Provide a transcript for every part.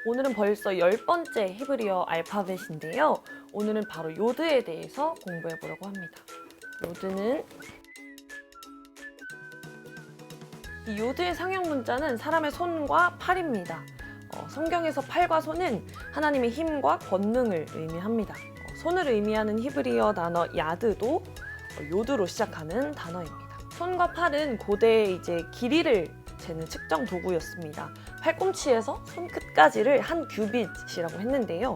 오늘은 벌써 10번째 히브리어 알파벳인데요. 오늘은 바로 요드에 대해서 공부해 보려고 합니다. 요드는 이 요드의 상형 문자는 사람의 손과 팔입니다. 성경에서 팔과 손은 하나님의 힘과 권능을 의미합니다. 손을 의미하는 히브리어 단어 야드도 요드로 시작하는 단어입니다. 손과 팔은 고대의 길이를 재는 측정 도구였습니다. 팔꿈치에서 손끝까지를 한 규빗이라고 했는데요.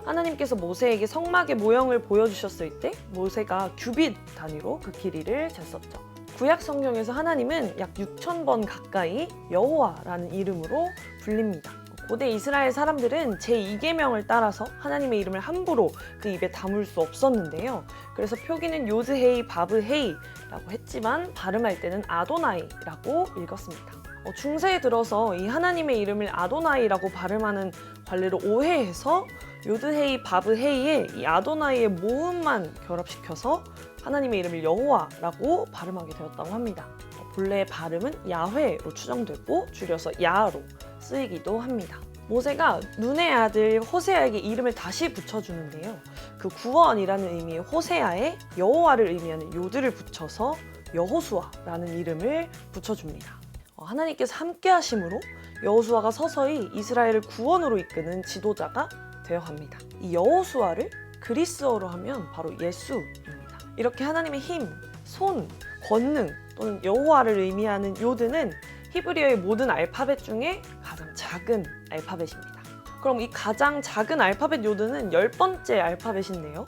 하나님께서 모세에게 성막의 모형을 보여주셨을 때 모세가 규빗 단위로 그 길이를 쟀었죠. 구약 성경에서 하나님은 약 6,000번 가까이 여호와라는 이름으로 불립니다. 고대 이스라엘 사람들은 제2계명을 따라서 하나님의 이름을 함부로 그 입에 담을 수 없었는데요. 그래서 표기는 요드헤이, 바브헤이라고 했지만 발음할 때는 아도나이라고 읽었습니다. 중세에 들어서 이 하나님의 이름을 아도나이라고 발음하는 관례를 오해해서 요드헤이, 바브헤이에 이 아도나이의 모음만 결합시켜서 하나님의 이름을 여호와라고 발음하게 되었다고 합니다. 본래의 발음은 야훼로 추정되고 줄여서 야로 쓰이기도 합니다. 모세가 눈의 아들 호세아에게 이름을 다시 붙여주는데요. 그 구원이라는 의미의 호세아에 여호와를 의미하는 요드를 붙여서 여호수아라는 이름을 붙여줍니다. 하나님께서 함께 하심으로 여호수아가 서서히 이스라엘을 구원으로 이끄는 지도자가 되어갑니다. 이 여호수아를 그리스어로 하면 바로 예수입니다. 이렇게 하나님의 힘, 손, 권능 또는 여호와를 의미하는 요드는 히브리어의 모든 알파벳 중에 가장 작은 알파벳입니다. 그럼 이 가장 작은 알파벳 요드는 10번째 알파벳인데요.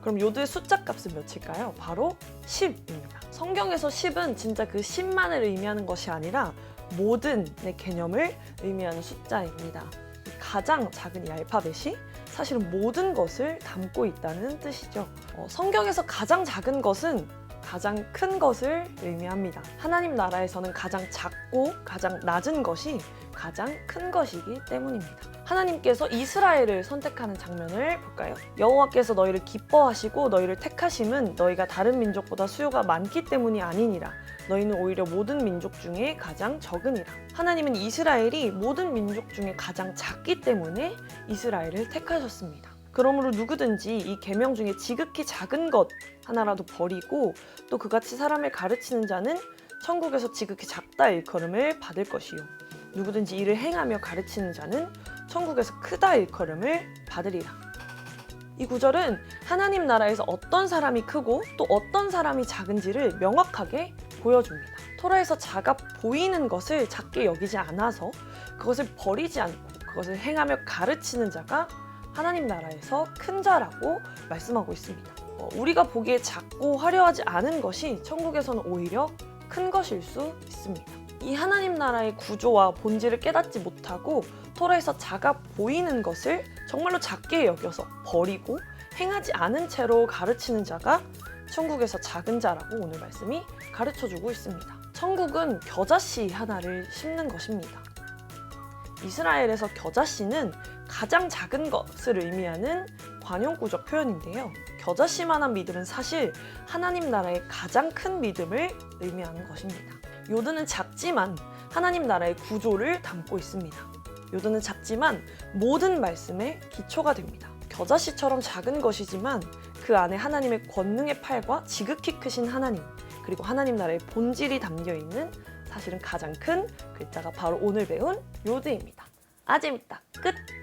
그럼 요드의 숫자 값은 몇일까요? 바로 10입니다. 성경에서 10은 진짜 그 10만을 의미하는 것이 아니라 모든의 개념을 의미하는 숫자입니다. 가장 작은 이 알파벳이 사실은 모든 것을 담고 있다는 뜻이죠. 성경에서 가장 작은 것은 가장 큰 것을 의미합니다. 하나님 나라에서는 가장 작고 가장 낮은 것이 가장 큰 것이기 때문입니다. 하나님께서 이스라엘을 선택하는 장면을 볼까요? 여호와께서 너희를 기뻐하시고 너희를 택하심은 너희가 다른 민족보다 수요가 많기 때문이 아니니라. 너희는 오히려 모든 민족 중에 가장 적으니라. 하나님은 이스라엘이 모든 민족 중에 가장 작기 때문에 이스라엘을 택하셨습니다. 그러므로 누구든지 이 계명 중에 지극히 작은 것 하나라도 버리고 또 그같이 사람을 가르치는 자는 천국에서 지극히 작다 일컬음을 받을 것이요. 누구든지 이를 행하며 가르치는 자는 천국에서 크다 일컬음을 받으리라. 이 구절은 하나님 나라에서 어떤 사람이 크고 또 어떤 사람이 작은지를 명확하게 보여줍니다. 토라에서 작아 보이는 것을 작게 여기지 않아서 그것을 버리지 않고 그것을 행하며 가르치는 자가 하나님 나라에서 큰 자라고 말씀하고 있습니다. 우리가 보기에 작고 화려하지 않은 것이 천국에서는 오히려 큰 것일 수 있습니다. 이 하나님 나라의 구조와 본질을 깨닫지 못하고 토라에서 작아 보이는 것을 정말로 작게 여겨서 버리고 행하지 않은 채로 가르치는 자가 천국에서 작은 자라고 오늘 말씀이 가르쳐주고 있습니다. 천국은 겨자씨 하나를 심는 것입니다. 이스라엘에서 겨자씨는 가장 작은 것을 의미하는 관용구적 표현인데요. 겨자씨만한 믿음은 사실 하나님 나라의 가장 큰 믿음을 의미하는 것입니다. 요드는 작지만 하나님 나라의 구조를 담고 있습니다. 요드는 작지만 모든 말씀의 기초가 됩니다. 겨자씨처럼 작은 것이지만 그 안에 하나님의 권능의 팔과 지극히 크신 하나님 그리고 하나님 나라의 본질이 담겨있는 사실은 가장 큰 글자가 바로 오늘 배운 요드입니다. 아 재밌다. 끝!